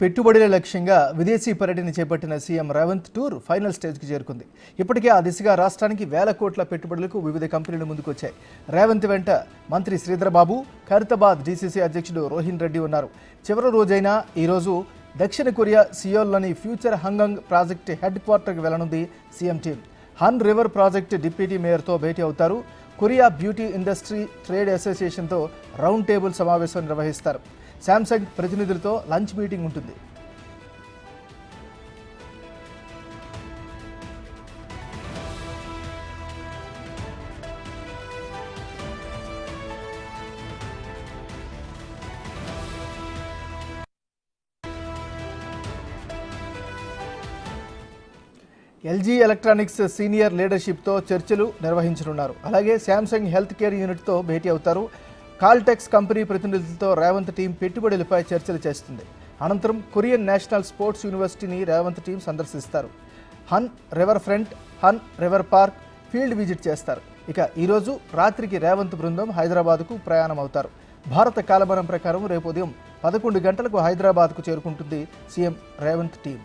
పెట్టుబడుల లక్ష్యంగా విదేశీ పర్యటన చేపట్టిన సీఎం రేవంత్ టూర్ ఫైనల్ స్టేజ్కి చేరుకుంది. ఇప్పటికే ఆ దిశగా రాష్ట్రానికి వేల కోట్ల పెట్టుబడులకు వివిధ కంపెనీలు ముందుకొచ్చాయి. రేవంత్ వెంట మంత్రి శ్రీధర్ బాబు, ఖైరతాబాద్ డీసీసీ అధ్యక్షుడు రోహిన్ రెడ్డి ఉన్నారు. చివరి రోజైన ఈరోజు దక్షిణ కొరియా సియోల్లోని ఫ్యూచర్ హంగంగ్ ప్రాజెక్టు హెడ్ క్వార్టర్కి వెళ్లనుంది CM team. Han river project deputy మేయర్తో భేటీ అవుతారు. కొరియా బ్యూటీ ఇండస్ట్రీ ట్రేడ్ అసోసియేషన్తో రౌండ్ టేబుల్ సమావేశం నిర్వహిస్తారు. శాంసంగ్ ప్రతినిధులతో లంచ్ మీటింగ్ ఉంటుంది. ఎల్జీ ఎలక్ట్రానిక్స్ సీనియర్ లీడర్షిప్తో చర్చలు నిర్వహించనున్నారు. అలాగే శాంసంగ్ హెల్త్ కేర్ యూనిట్తో భేటీ అవుతారు. కాల్టెక్స్ కంపెనీ ప్రతినిధులతో రేవంత్ టీం పెట్టుబడులపై చర్చలు చేస్తుంది. అనంతరం కొరియన్ నేషనల్ స్పోర్ట్స్ యూనివర్సిటీని రేవంత్ టీం సందర్శిస్తారు. హన్ రివర్ ఫ్రంట్, హన్ రివర్ పార్క్ ఫీల్డ్ విజిట్ చేస్తారు. ఇక ఈరోజు రాత్రికి రేవంత్ బృందం హైదరాబాద్కు ప్రయాణం అవుతారు. భారత కాలమానం ప్రకారం రేపు ఉదయం 11 గంటలకు హైదరాబాద్కు చేరుకుంటుంది సీఎం రేవంత్ టీం.